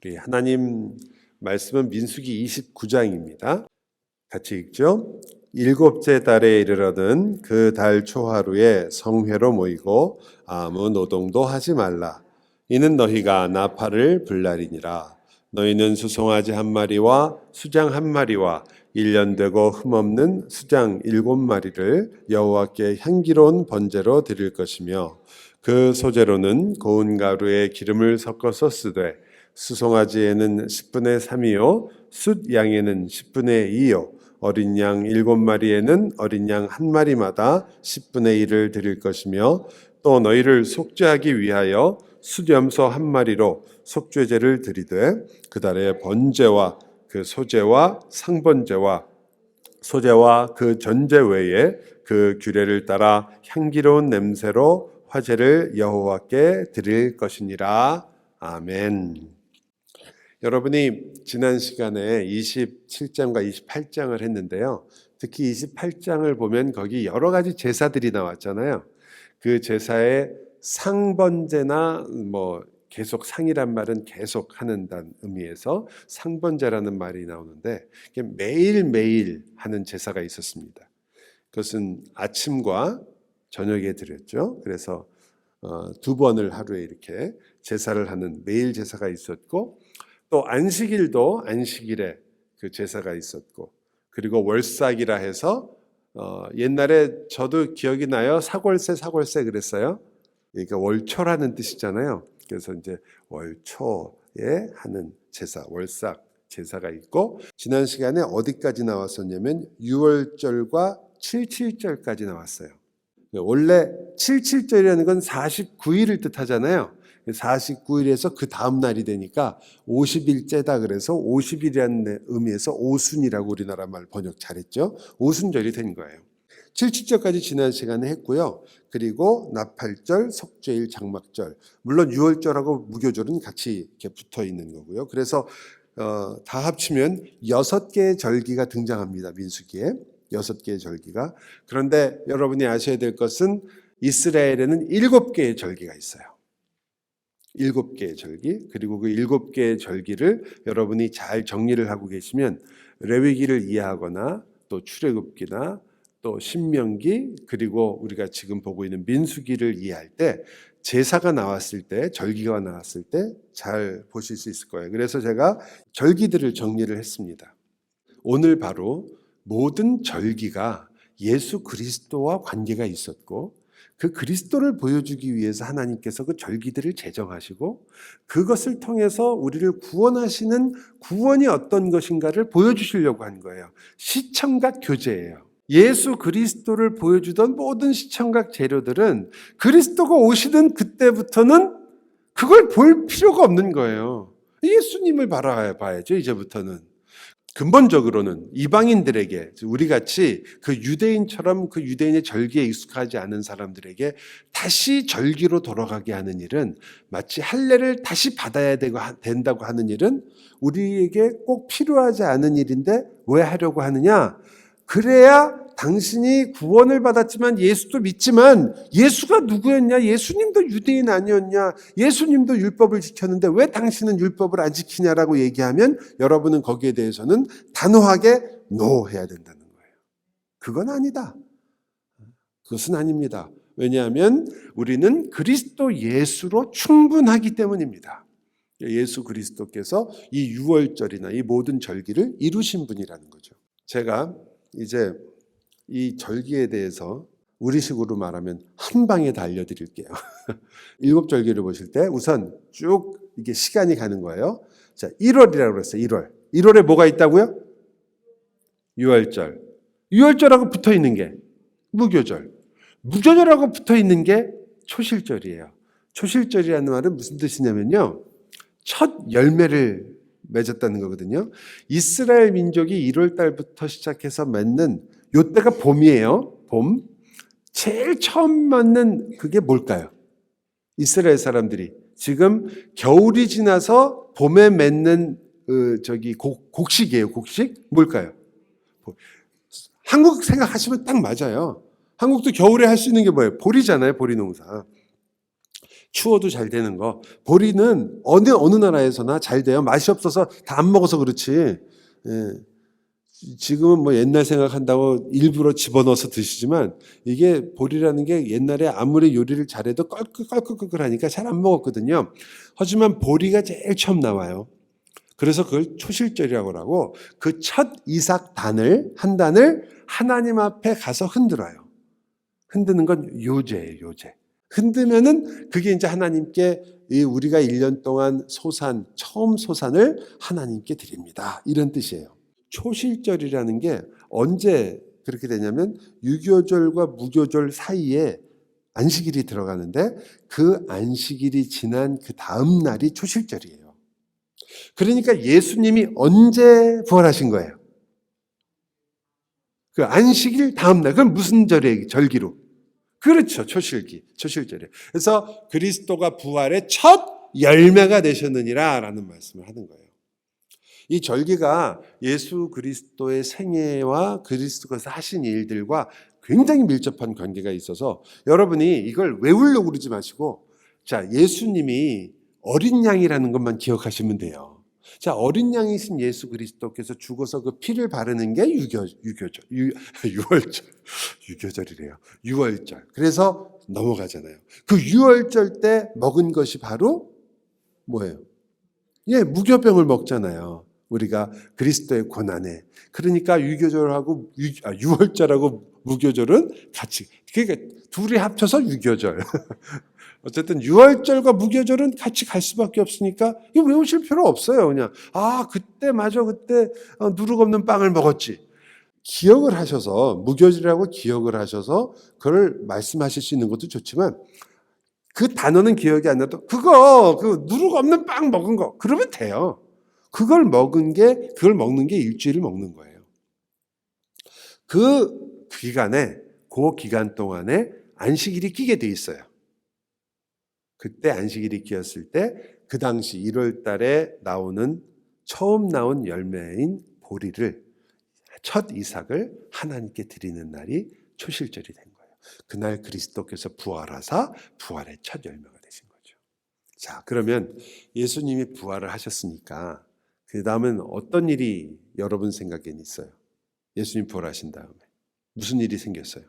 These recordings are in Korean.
우리 하나님 말씀은 민수기 29장입니다. 같이 읽죠. 일곱째 달에 이르러는 그 달 초하루에 성회로 모이고 아무 노동도 하지 말라. 이는 너희가 나팔을 불날이니라. 너희는 수송아지 한 마리와 수장 한 마리와 1년 되고 흠없는 수장 7마리를 여호와께 향기로운 번제로 드릴 것이며 그 소재로는 고운 가루에 기름을 섞어서 쓰되 수송아지에는 10분의 3이요 숫 양에는 10분의 2요 어린 양 7마리에는 어린 양 한 마리마다 10분의 1을 드릴 것이며 또 너희를 속죄하기 위하여 숫염소 한 마리로 속죄제를 드리되 그 달에 번제와 그 소제와 상번제와 소제와 그 전제 외에 그 규례를 따라 향기로운 냄새로 화제를 여호와께 드릴 것이니라. 아멘. 여러분이 지난 시간에 27장과 28장을 했는데요. 특히 28장을 보면 거기 여러 가지 제사들이 나왔잖아요. 그 제사의 상번제나 계속 상이란 말은 계속 하는다는 의미에서 상번제라는 말이 나오는데 매일매일 하는 제사가 있었습니다. 그것은 아침과 저녁에 드렸죠. 그래서 2번을 하루에 이렇게 제사를 하는 매일 제사가 있었고 또 안식일도 안식일에 그 제사가 있었고 그리고 월삭이라 해서 옛날에 저도 기억이 나요. 사골세 그랬어요. 그러니까 월초라는 뜻이잖아요. 그래서 이제 월초에 하는 제사, 월삭 제사가 있고 지난 시간에 어디까지 나왔었냐면 6월절과 77절까지 나왔어요. 원래 77절이라는 건 49일을 뜻하잖아요. 49일에서 그 다음 날이 되니까 50일째다 그래서 50일이라는 의미에서 오순이라고 우리나라 말 번역 잘했죠. 오순절이 된 거예요. 77절까지 지난 시간에 했고요. 그리고 나팔절, 속죄일, 장막절, 물론 6월절하고 무교절은 같이 이렇게 붙어 있는 거고요. 그래서 다 합치면 6개의 절기가 등장합니다. 민수기에 6개의 절기가. 그런데 여러분이 아셔야 될 것은 이스라엘에는 7개의 절기가 있어요. 7개의 절기. 그리고 그 7개의 절기를 여러분이 잘 정리를 하고 계시면 레위기를 이해하거나 또 출애굽기나 또 신명기 그리고 우리가 지금 보고 있는 민수기를 이해할 때 제사가 나왔을 때 절기가 나왔을 때 잘 보실 수 있을 거예요. 그래서 제가 절기들을 정리를 했습니다. 오늘 바로 모든 절기가 예수 그리스도와 관계가 있었고 그 그리스도를 보여주기 위해서 하나님께서 그 절기들을 제정하시고 그것을 통해서 우리를 구원하시는 구원이 어떤 것인가를 보여주시려고 한 거예요. 시청각 교제예요. 예수 그리스도를 보여주던 모든 시청각 재료들은 그리스도가 오시던 그때부터는 그걸 볼 필요가 없는 거예요. 예수님을 바라봐야죠, 이제부터는. 근본적으로는 이방인들에게 우리같이 그 유대인처럼 그 유대인의 절기에 익숙하지 않은 사람들에게 다시 절기로 돌아가게 하는 일은 마치 할례를 다시 받아야 된다고 하는 일은 우리에게 꼭 필요하지 않은 일인데 왜 하려고 하느냐? 그래야 당신이 구원을 받았지만 예수도 믿지만 예수가 누구였냐? 예수님도 유대인 아니었냐? 예수님도 율법을 지켰는데 왜 당신은 율법을 안 지키냐라고 얘기하면 여러분은 거기에 대해서는 단호하게 노 해야 된다는 거예요. 그건 아니다. 그것은 아닙니다. 왜냐하면 우리는 그리스도 예수로 충분하기 때문입니다. 예수 그리스도께서 이 6월절이나 이 모든 절기를 이루신 분이라는 거죠. 제가 이제 이 절기에 대해서 우리식으로 말하면 한 방에 다 알려드릴게요. 7절기를 보실 때 우선 쭉 이게 시간이 가는 거예요. 자, 1월이라고 그랬어요. 1월. 1월에 뭐가 있다고요? 6월절. 6월절하고 붙어 있는 게 무교절. 무교절하고 붙어 있는 게 초실절이에요. 초실절이라는 말은 무슨 뜻이냐면요. 첫 열매를 맺었다는 거거든요. 이스라엘 민족이 1월 달부터 시작해서 맺는 요때가 봄이에요. 봄. 제일 처음 맺는 그게 뭘까요? 이스라엘 사람들이 지금 겨울이 지나서 봄에 맺는 곡식이에요. 곡식 뭘까요? 한국 생각하시면 딱 맞아요. 한국도 겨울에 할 수 있는 게 뭐예요? 보리잖아요. 보리 농사. 추워도 잘 되는 거. 보리는 어느 나라에서나 잘 돼요. 맛이 없어서 다 안 먹어서 그렇지. 예. 지금은 뭐 옛날 생각한다고 일부러 집어넣어서 드시지만 이게 보리라는 게 옛날에 아무리 요리를 잘해도 껄끌껄끌하니까 잘 안 먹었거든요. 하지만 보리가 제일 처음 나와요. 그래서 그걸 초실절이라고 하고 그 첫 이삭 한 단을 하나님 앞에 가서 흔들어요. 흔드는 건 요제예요, 요제. 흔들면은 그게 이제 하나님께 우리가 1년 동안 처음 소산을 하나님께 드립니다. 이런 뜻이에요. 초실절이라는 게 언제 그렇게 되냐면 유교절과 무교절 사이에 안식일이 들어가는데 그 안식일이 지난 그 다음 날이 초실절이에요. 그러니까 예수님이 언제 부활하신 거예요? 그 안식일 다음 날. 그럼 무슨 절기로? 그렇죠. 초실절이에요. 그래서 그리스도가 부활의 첫 열매가 되셨느니라 라는 말씀을 하는 거예요. 이 절기가 예수 그리스도의 생애와 그리스도께서 하신 일들과 굉장히 밀접한 관계가 있어서 여러분이 이걸 외우려고 그러지 마시고 자, 예수님이 어린 양이라는 것만 기억하시면 돼요. 자, 어린 양이신 예수 그리스도께서 죽어서 그 피를 바르는 게 유월절이래요. 유월절. 그래서 넘어가잖아요. 그 유월절 때 먹은 것이 바로 뭐예요? 예, 무교병을 먹잖아요. 우리가 그리스도의 고난에. 그러니까 유월절하고 무교절은 같이. 그러니까 둘이 합쳐서 유교절. 어쨌든 유월절과 무교절은 같이 갈 수밖에 없으니까 이거 외우실 필요 없어요. 그냥 그때 누룩 없는 빵을 먹었지. 기억을 하셔서 무교절이라고 기억을 하셔서 그걸 말씀하실 수 있는 것도 좋지만 그 단어는 기억이 안 나도 그 누룩 없는 빵 먹은 거 그러면 돼요. 그걸 먹는 게 일주일을 먹는 거예요. 그 기간 동안에 안식일이 끼게 돼 있어요. 그때 안식일이 끼었을 때 그 당시 1월 달에 처음 나온 열매인 보리를 첫 이삭을 하나님께 드리는 날이 초실절이 된 거예요. 그날 그리스도께서 부활하사 부활의 첫 열매가 되신 거죠. 자, 그러면 예수님이 부활을 하셨으니까 그 다음은 어떤 일이 여러분 생각에는 있어요? 예수님 부활하신 다음에 무슨 일이 생겼어요?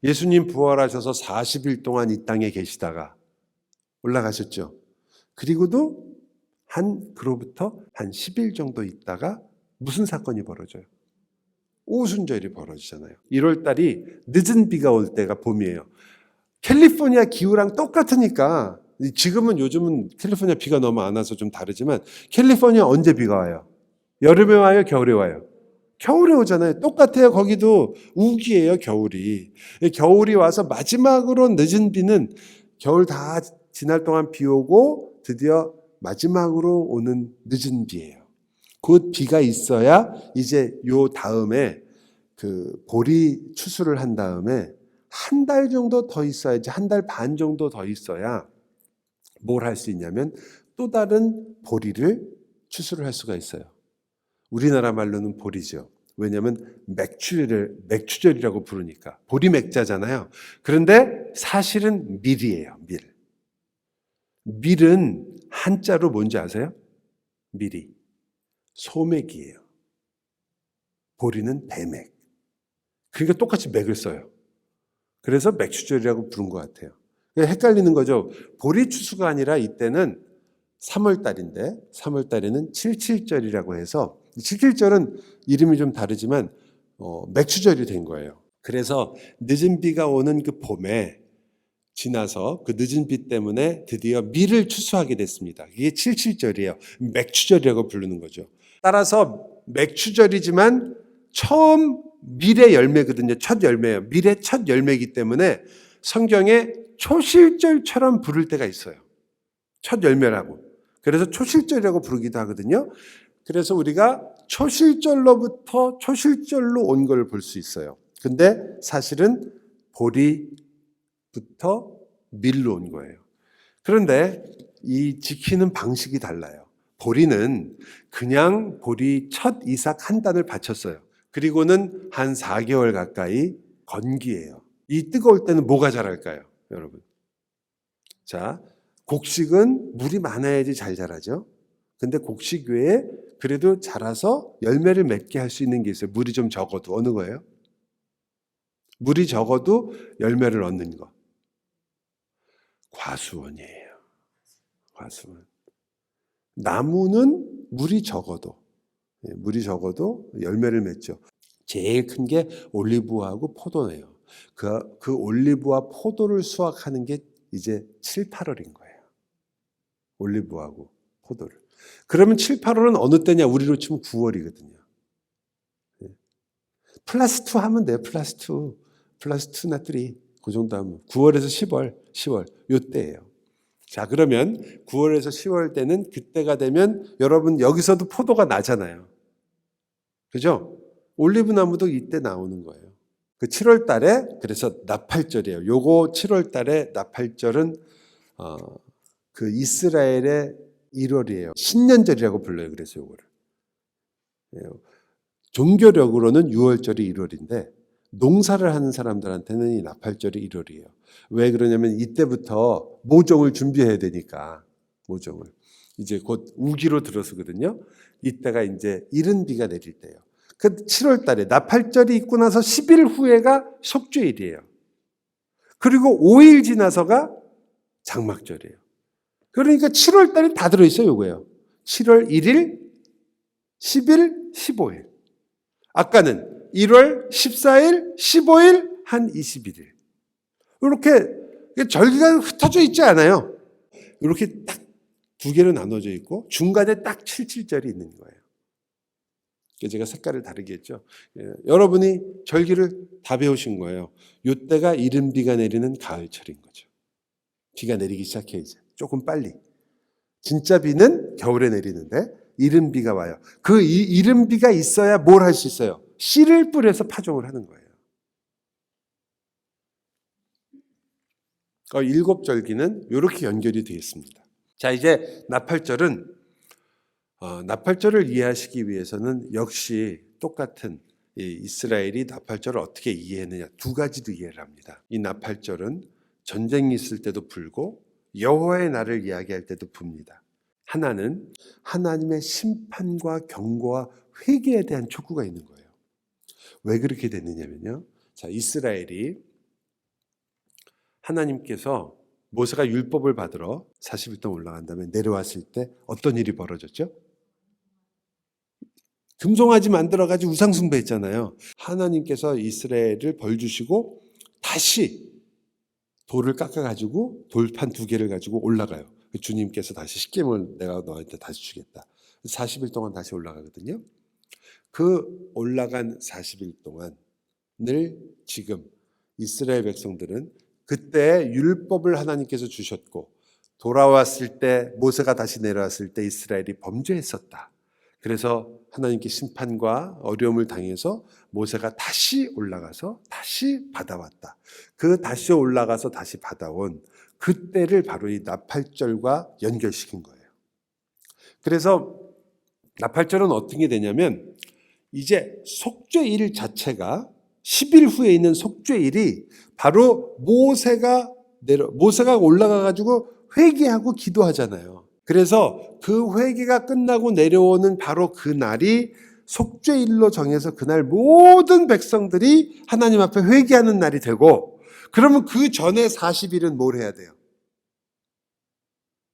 예수님 부활하셔서 40일 동안 이 땅에 계시다가 올라가셨죠. 그리고도 그로부터 한 10일 정도 있다가 무슨 사건이 벌어져요? 오순절이 벌어지잖아요. 1월 달이 늦은 비가 올 때가 봄이에요. 캘리포니아 기후랑 똑같으니까 요즘은 캘리포니아 비가 너무 안 와서 좀 다르지만 캘리포니아 언제 비가 와요? 여름에 와요? 겨울에 와요? 겨울에 오잖아요. 똑같아요. 거기도 우기예요, 겨울이. 겨울이 와서 마지막으로 늦은 비는 겨울 다 지날 동안 비 오고 드디어 마지막으로 오는 늦은 비예요. 그 비가 있어야 이제 요 다음에 그 보리 추수를 한 다음에 한 달 정도 더 있어야지, 한 달 반 정도 더 있어야 뭘 할 수 있냐면 또 다른 보리를 추수를 할 수가 있어요. 우리나라 말로는 보리죠. 왜냐하면 맥추절이라고 부르니까. 보리 맥자잖아요. 그런데 사실은 밀이에요. 밀은 한자로 뭔지 아세요? 밀이. 소맥이에요. 보리는 배맥. 그러니까 똑같이 맥을 써요. 그래서 맥추절이라고 부른 것 같아요. 헷갈리는 거죠. 보리 추수가 아니라 이때는 3월 달인데 3월 달에는 칠칠절이라고 해서 칠칠절은 이름이 좀 다르지만 맥추절이 된 거예요. 그래서 늦은 비가 오는 그 봄에 지나서 그 늦은 비 때문에 드디어 밀을 추수하게 됐습니다. 이게 칠칠절이에요. 맥추절이라고 부르는 거죠. 따라서 맥추절이지만 처음 밀의 열매거든요. 첫 열매예요. 밀의 첫 열매이기 때문에 성경에 초실절처럼 부를 때가 있어요. 첫 열매라고. 그래서 초실절이라고 부르기도 하거든요. 그래서 우리가 초실절로부터 초실절로 온 걸 볼 수 있어요. 근데 사실은 보리부터 밀로 온 거예요. 그런데 이 지키는 방식이 달라요. 보리는 그냥 보리 첫 이삭 한 단을 바쳤어요. 그리고는 한 4개월 가까이 건기예요. 이 뜨거울 때는 뭐가 자랄까요, 여러분? 자, 곡식은 물이 많아야지 잘 자라죠. 근데 곡식 외에 그래도 자라서 열매를 맺게 할 수 있는 게 있어요. 물이 좀 적어도. 어느 거예요? 물이 적어도 열매를 얻는 거. 과수원이에요. 과수원. 나무는 물이 적어도 열매를 맺죠. 제일 큰 게 올리브하고 포도네요. 그 올리브와 포도를 수확하는 게 이제 7, 8월인 거예요. 올리브하고 포도를. 그러면 7, 8월은 어느 때냐? 우리로 치면 9월이거든요. 플러스 2 하면 돼요. 플러스 2나 3. 그 정도 하면 9월에서 10월 요때예요. 자, 그러면 9월에서 10월 때는 그때가 되면 여러분 여기서도 포도가 나잖아요. 그죠? 올리브 나무도 이때 나오는 거예요. 그 7월 달에 그래서 나팔절이에요. 요거 7월 달에 나팔절은 그 이스라엘의 1월이에요. 신년절이라고 불러요. 그래서 요거를. 종교력으로는 6월절이 1월인데 농사를 하는 사람들한테는 이 나팔절이 1월이에요. 왜 그러냐면 이때부터 모종을 준비해야 되니까. 모종을. 이제 곧 우기로 들어서거든요. 이때가 이제 이른 비가 내릴 때예요. 그 7월 달에 나팔절이 있고 나서 10일 후에가 속죄일이에요. 그리고 5일 지나서가 장막절이에요. 그러니까 7월 달이 다 들어있어요. 요거예요. 7월 1일, 10일, 15일. 아까는 1월 14일, 15일, 한 21일. 이렇게 절기가 흩어져 있지 않아요. 이렇게 딱 두 개로 나눠져 있고 중간에 딱 77절이 있는 거예요. 제가 색깔을 다르게 했죠. 여러분이 절기를 다 배우신 거예요. 이때가 이른 비가 내리는 가을철인 거죠. 비가 내리기 시작해 이제. 조금 빨리. 진짜 비는 겨울에 내리는데 이른 비가 와요. 그 이른 비가 있어야 뭘 할 수 있어요? 씨를 뿌려서 파종을 하는 거예요. 일곱 절기는 이렇게 연결이 되어 있습니다. 자, 이제 나팔절은 나팔절을 이해하시기 위해서는 역시 똑같은 이스라엘이 나팔절을 어떻게 이해했느냐 두 가지도 이해를 합니다. 이 나팔절은 전쟁이 있을 때도 불고 여호와의 날을 이야기할 때도 붑니다. 하나는 하나님의 심판과 경고와 회개에 대한 촉구가 있는 거예요. 왜 그렇게 됐느냐면요. 자, 이스라엘이 하나님께서 모세가 율법을 받으러 40일 동안 올라간 다음에 내려왔을 때 어떤 일이 벌어졌죠? 금송아지 만들어가지고 우상숭배했잖아요. 하나님께서 이스라엘을 벌 주시고 다시 돌을 깎아가지고 돌판 2개를 가지고 올라가요. 주님께서 다시 십계명을 내가 너한테 다시 주겠다. 40일 동안 다시 올라가거든요. 그 올라간 40일 동안을 지금 이스라엘 백성들은 그때 율법을 하나님께서 주셨고 돌아왔을 때 모세가 다시 내려왔을 때 이스라엘이 범죄했었다. 그래서 하나님께 심판과 어려움을 당해서 모세가 다시 올라가서 다시 받아왔다. 그 다시 올라가서 다시 받아온 그때를 바로 이 나팔절과 연결시킨 거예요. 그래서 나팔절은 어떻게 되냐면 이제 속죄일 자체가 10일 후에 있는 속죄일이 바로 모세가 올라가 가지고 회개하고 기도하잖아요. 그래서 그 회개가 끝나고 내려오는 바로 그 날이 속죄일로 정해서 그날 모든 백성들이 하나님 앞에 회개하는 날이 되고, 그러면 그 전에 40일은 뭘 해야 돼요?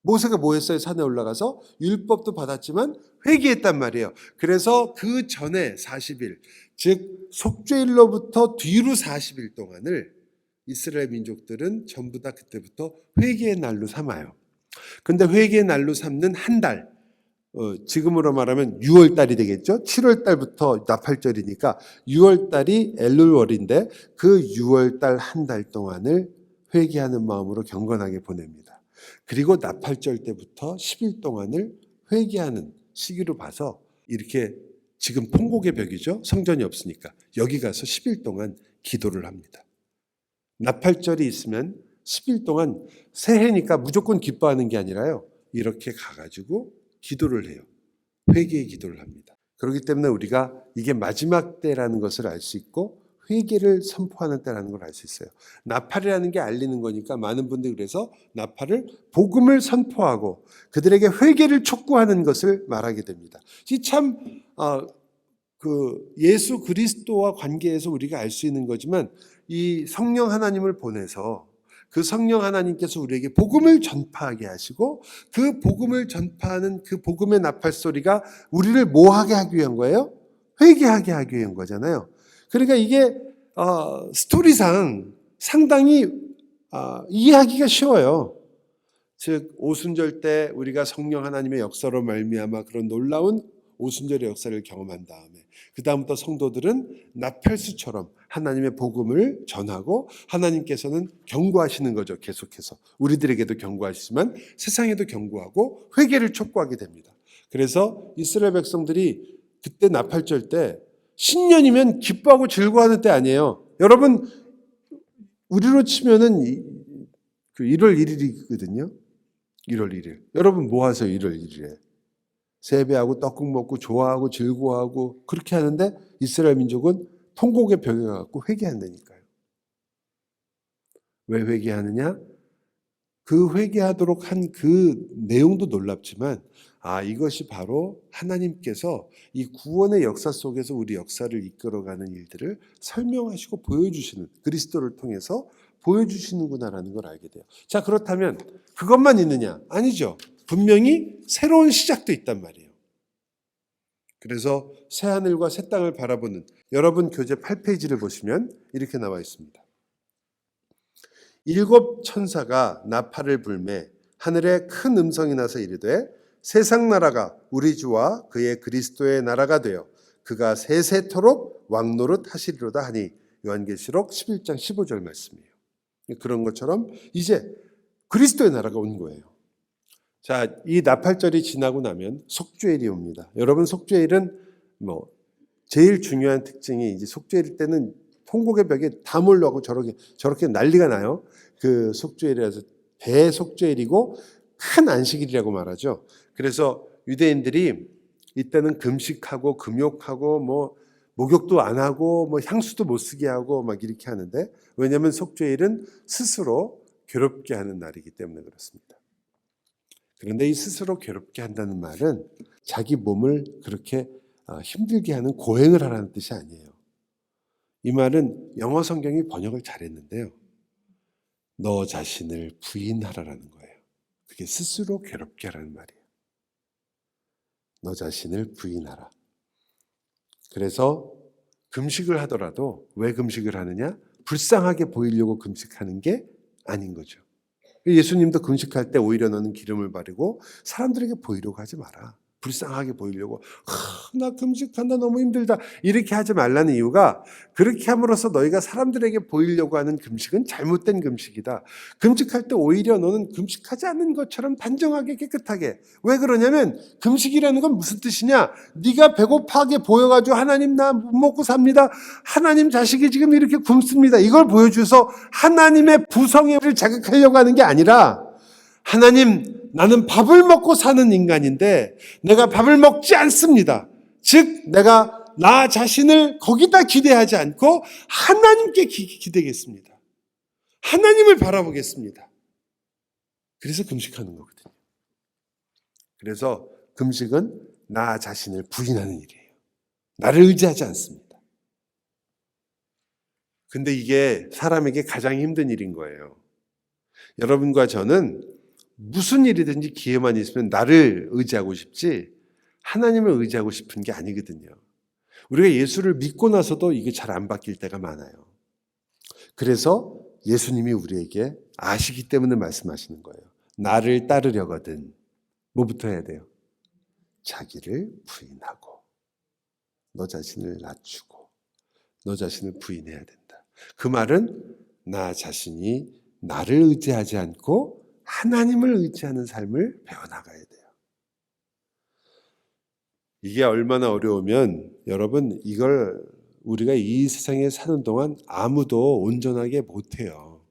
모세가 뭐 했어요? 산에 올라가서 율법도 받았지만 회개했단 말이에요. 그래서 그 전에 40일, 즉 속죄일로부터 뒤로 40일 동안을 이스라엘 민족들은 전부 다 그때부터 회개의 날로 삼아요. 근데 회개의 날로 삼는 한 달, 지금으로 말하면 6월 달이 되겠죠. 7월 달부터 나팔절이니까 6월 달이 엘룰월인데 그 6월 달 한 달 동안을 회개하는 마음으로 경건하게 보냅니다. 그리고 나팔절 때부터 10일 동안을 회개하는 시기로 봐서 이렇게 지금 통곡의 벽이죠. 성전이 없으니까 여기 가서 10일 동안 기도를 합니다. 나팔절이 있으면 10일 동안 새해니까 무조건 기뻐하는 게 아니라요. 이렇게 가가지고 기도를 해요. 회개의 기도를 합니다. 그렇기 때문에 우리가 이게 마지막 때라는 것을 알 수 있고 회개를 선포하는 때라는 걸 알 수 있어요. 나팔이라는 게 알리는 거니까 많은 분들이 그래서 나팔을 복음을 선포하고 그들에게 회개를 촉구하는 것을 말하게 됩니다. 참 예수 그리스도와 관계에서 우리가 알 수 있는 거지만 이 성령 하나님을 보내서 그 성령 하나님께서 우리에게 복음을 전파하게 하시고 그 복음을 전파하는 그 복음의 나팔 소리가 우리를 뭐하게 하기 위한 거예요? 회개하게 하기 위한 거잖아요. 그러니까 이게 스토리상 상당히 이해하기가 쉬워요. 즉 오순절 때 우리가 성령 하나님의 역사로 말미암아 그런 놀라운 오순절의 역사를 경험한 다음에 그 다음부터 성도들은 나팔수처럼 하나님의 복음을 전하고 하나님께서는 경고하시는 거죠. 계속해서 우리들에게도 경고하시지만 세상에도 경고하고 회개를 촉구하게 됩니다. 그래서 이스라엘 백성들이 그때 나팔절 때 신년이면 기뻐하고 즐거워하는 때 아니에요. 여러분 우리로 치면은 1월 1일이거든요. 1월 1일. 여러분 뭐 하세요? 1월 1일에. 세배하고 떡국 먹고 좋아하고 즐거워하고 그렇게 하는데 이스라엘 민족은 통곡의 벽에 갖고 회개한다니까요. 왜 회개하느냐? 그 회개하도록 한 그 내용도 놀랍지만 이것이 바로 하나님께서 이 구원의 역사 속에서 우리 역사를 이끌어가는 일들을 설명하시고 보여주시는 그리스도를 통해서 보여주시는구나라는 걸 알게 돼요. 자, 그렇다면 그것만 있느냐? 아니죠. 분명히 새로운 시작도 있단 말이에요. 그래서 새하늘과 새 땅을 바라보는 여러분 교재 8페이지를 보시면 이렇게 나와 있습니다. 7 천사가 나팔을 불매 하늘에 큰 음성이 나서 이르되 세상 나라가 우리 주와 그의 그리스도의 나라가 되어 그가 세세토록 왕노릇 하시리로다 하니 요한계시록 11장 15절 말씀이에요. 그런 것처럼 이제 그리스도의 나라가 온 거예요. 자, 이 나팔절이 지나고 나면 속죄일이 옵니다. 여러분 속죄일은 제일 중요한 특징이 이제 속죄일 때는 통곡의 벽에 다 몰려가고 저렇게 난리가 나요. 그 속죄일이라서 대속죄일이고 큰 안식일이라고 말하죠. 그래서 유대인들이 이때는 금식하고 금욕하고 목욕도 안 하고 향수도 못 쓰게 하고 막 이렇게 하는데 왜냐하면 속죄일은 스스로 괴롭게 하는 날이기 때문에 그렇습니다. 그런데 이 스스로 괴롭게 한다는 말은 자기 몸을 그렇게 힘들게 하는 고행을 하라는 뜻이 아니에요. 이 말은 영어 성경이 번역을 잘했는데요. 너 자신을 부인하라라는 거예요. 그게 스스로 괴롭게 하라는 말이에요. 너 자신을 부인하라. 그래서 금식을 하더라도 왜 금식을 하느냐? 불쌍하게 보이려고 금식하는 게 아닌 거죠. 예수님도 금식할 때 오히려 너는 기름을 바르고 사람들에게 보이려고 하지 마라. 불쌍하게 보이려고 나 금식한다 너무 힘들다 이렇게 하지 말라는 이유가 그렇게 함으로써 너희가 사람들에게 보이려고 하는 금식은 잘못된 금식이다. 금식할 때 오히려 너는 금식하지 않는 것처럼 단정하게 깨끗하게. 왜 그러냐면 금식이라는 건 무슨 뜻이냐? 네가 배고파하게 보여가지고 하나님 나 못 먹고 삽니다. 하나님 자식이 지금 이렇게 굶습니다. 이걸 보여줘서 하나님의 부성애를 자극하려고 하는 게 아니라 하나님 나는 밥을 먹고 사는 인간인데 내가 밥을 먹지 않습니다. 즉 내가 나 자신을 거기다 기대하지 않고 하나님께 기대겠습니다. 하나님을 바라보겠습니다. 그래서 금식하는 거거든요. 그래서 금식은 나 자신을 부인하는 일이에요. 나를 의지하지 않습니다. 근데 이게 사람에게 가장 힘든 일인 거예요. 여러분과 저는 무슨 일이든지 기회만 있으면 나를 의지하고 싶지 하나님을 의지하고 싶은 게 아니거든요. 우리가 예수를 믿고 나서도 이게 잘 안 바뀔 때가 많아요. 그래서 예수님이 우리에게 아시기 때문에 말씀하시는 거예요. 나를 따르려거든 뭐부터 해야 돼요? 자기를 부인하고 너 자신을 낮추고 너 자신을 부인해야 된다. 그 말은 나 자신이 나를 의지하지 않고 하나님을 의지하는 삶을 배워나가야 돼요. 이게 얼마나 어려우면 여러분 이걸 우리가 이 세상에 사는 동안 아무도 온전하게 못해요.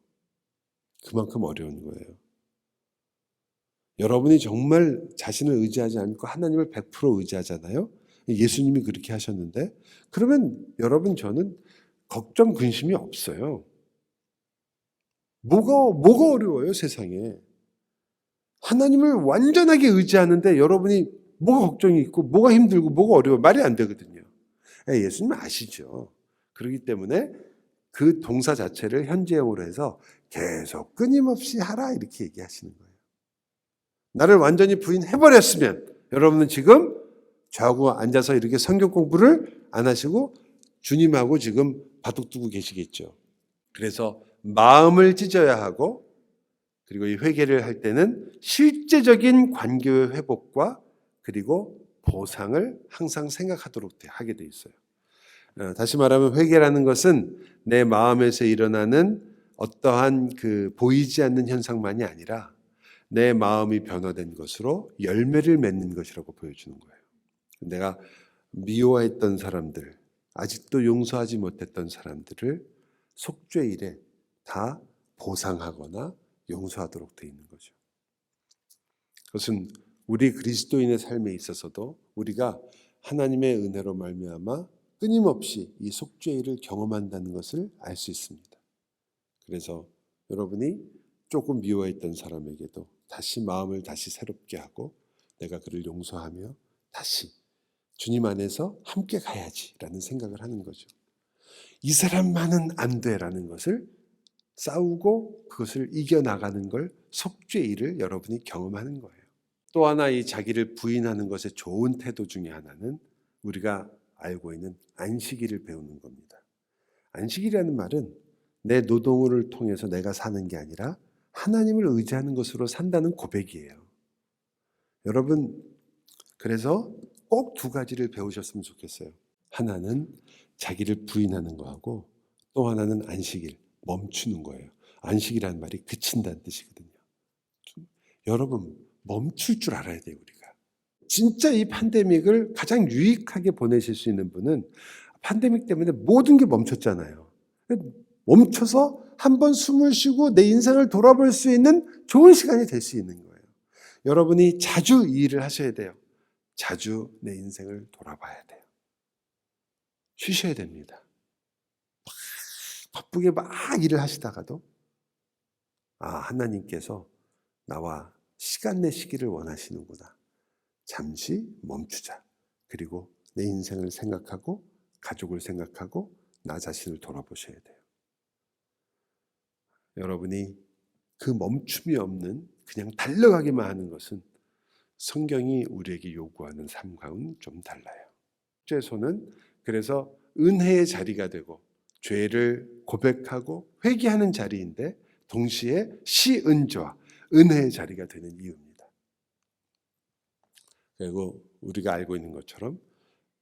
그만큼 어려운 거예요. 여러분이 정말 자신을 의지하지 않고 하나님을 100% 의지하잖아요. 예수님이 그렇게 하셨는데 그러면 여러분 저는 걱정, 근심이 없어요. 뭐가 어려워요, 세상에. 하나님을 완전하게 의지하는데 여러분이 뭐가 걱정이 있고 뭐가 힘들고 뭐가 어려워 말이 안 되거든요. 예수님 아시죠? 그렇기 때문에 그 동사 자체를 현재형으로 해서 계속 끊임없이 하라 이렇게 얘기하시는 거예요. 나를 완전히 부인해버렸으면 여러분은 지금 좌우고 앉아서 이렇게 성경 공부를 안 하시고 주님하고 지금 바둑 두고 계시겠죠. 그래서 마음을 찢어야 하고 그리고 이 회개를 할 때는 실제적인 관계의 회복과 그리고 보상을 항상 생각하도록 하게 돼 있어요. 다시 말하면 회개라는 것은 내 마음에서 일어나는 어떠한 그 보이지 않는 현상만이 아니라 내 마음이 변화된 것으로 열매를 맺는 것이라고 보여주는 거예요. 내가 미워했던 사람들, 아직도 용서하지 못했던 사람들을 속죄일에 다 보상하거나 용서하도록 되어 있는 거죠. 그것은 우리 그리스도인의 삶에 있어서도 우리가 하나님의 은혜로 말미암아 끊임없이 이 속죄일을 경험한다는 것을 알 수 있습니다. 그래서 여러분이 조금 미워했던 사람에게도 다시 마음을 다시 새롭게 하고 내가 그를 용서하며 다시 주님 안에서 함께 가야지라는 생각을 하는 거죠. 이 사람만은 안 돼라는 것을 싸우고 그것을 이겨나가는 걸 속죄일을 여러분이 경험하는 거예요. 또 하나 이 자기를 부인하는 것의 좋은 태도 중에 하나는 우리가 알고 있는 안식일을 배우는 겁니다. 안식일이라는 말은 내 노동을 통해서 내가 사는 게 아니라 하나님을 의지하는 것으로 산다는 고백이에요. 여러분, 그래서 꼭 두 가지를 배우셨으면 좋겠어요. 하나는 자기를 부인하는 거하고 또 하나는 안식일, 멈추는 거예요. 안식이라는 말이 그친다는 뜻이거든요. 여러분, 멈출 줄 알아야 돼요, 우리가. 진짜 이 팬데믹을 가장 유익하게 보내실 수 있는 분은 팬데믹 때문에 모든 게 멈췄잖아요. 멈춰서 한번 숨을 쉬고 내 인생을 돌아볼 수 있는 좋은 시간이 될 수 있는 거예요. 여러분이 자주 이 일을 하셔야 돼요. 자주 내 인생을 돌아봐야 돼요. 쉬셔야 됩니다. 바쁘게 막 일을 하시다가도 하나님께서 나와 시간 내시기를 원하시는구나. 잠시 멈추자. 그리고 내 인생을 생각하고 가족을 생각하고 나 자신을 돌아보셔야 돼요. 여러분이 그 멈춤이 없는 그냥 달려가기만 하는 것은 성경이 우리에게 요구하는 삶과는 좀 달라요. 죄소는 그래서 은혜의 자리가 되고 죄를 고백하고 회개하는 자리인데 동시에 시은조와 은혜의 자리가 되는 이유입니다. 그리고 우리가 알고 있는 것처럼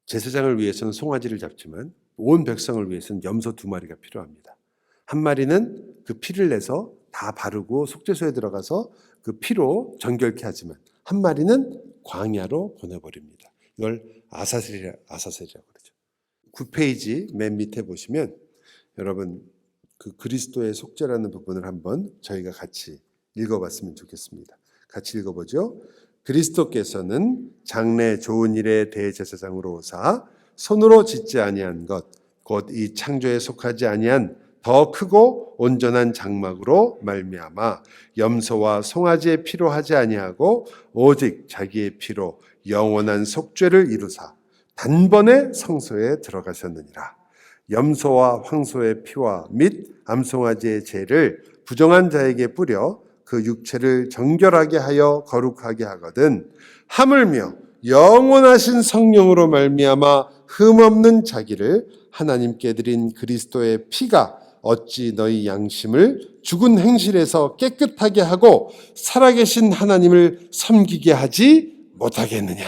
제사장을 위해서는 송아지를 잡지만 온 백성을 위해서는 염소 2마리가 필요합니다. 한 마리는 그 피를 내서 다 바르고 속죄소에 들어가서 그 피로 정결케 하지만 한 마리는 광야로 보내버립니다. 이걸 아사셀이라고 그러죠. 9페이지 맨 밑에 보시면 여러분 그 그리스도의 속죄라는 부분을 한번 저희가 같이 읽어봤으면 좋겠습니다. 같이 읽어보죠. 그리스도께서는 장래 좋은 일의 대제사장으로 오사 손으로 짓지 아니한 것 곧 이 창조에 속하지 아니한 더 크고 온전한 장막으로 말미암아 염소와 송아지의 피로 하지 아니하고 오직 자기의 피로 영원한 속죄를 이루사 단번에 성소에 들어가셨느니라. 염소와 황소의 피와 및 암송아지의 죄를 부정한 자에게 뿌려 그 육체를 정결하게 하여 거룩하게 하거든 하물며 영원하신 성령으로 말미암아 흠없는 자기를 하나님께 드린 그리스도의 피가 어찌 너희 양심을 죽은 행실에서 깨끗하게 하고 살아계신 하나님을 섬기게 하지 못하겠느냐.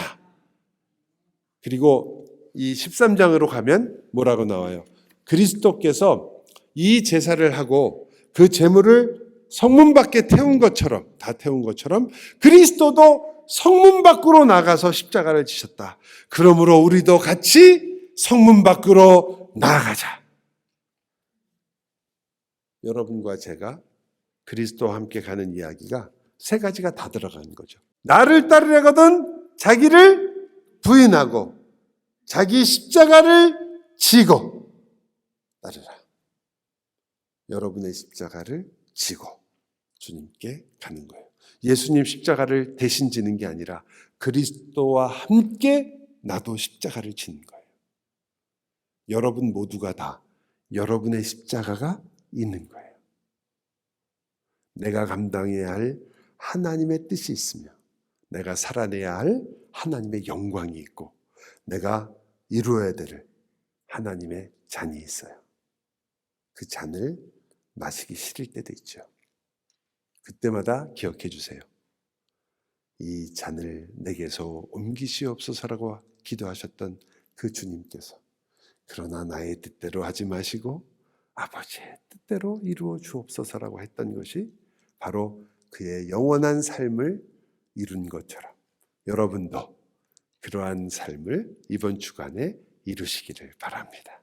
그리고 이 13장으로 가면 뭐라고 나와요? 그리스도께서 이 제사를 하고 그 제물을 성문 밖에 태운 것처럼 다 태운 것처럼 그리스도도 성문 밖으로 나가서 십자가를 지셨다. 그러므로 우리도 같이 성문 밖으로 나아가자. 여러분과 제가 그리스도와 함께 가는 이야기가 3가지가 다 들어가는 거죠. 나를 따르려거든 자기를 부인하고 자기 십자가를 지고 따르라. 여러분의 십자가를 지고 주님께 가는 거예요. 예수님 십자가를 대신 지는 게 아니라 그리스도와 함께 나도 십자가를 지는 거예요. 여러분 모두가 다 여러분의 십자가가 있는 거예요. 내가 감당해야 할 하나님의 뜻이 있으며 내가 살아내야 할 하나님의 영광이 있고 내가 이루어야 될 하나님의 잔이 있어요. 그 잔을 마시기 싫을 때도 있죠. 그때마다 기억해 주세요. 이 잔을 내게서 옮기시옵소서라고 기도하셨던 그 주님께서 그러나 나의 뜻대로 하지 마시고 아버지의 뜻대로 이루어 주옵소서라고 했던 것이 바로 그의 영원한 삶을 이룬 것처럼 여러분도 그러한 삶을 이번 주간에 이루시기를 바랍니다.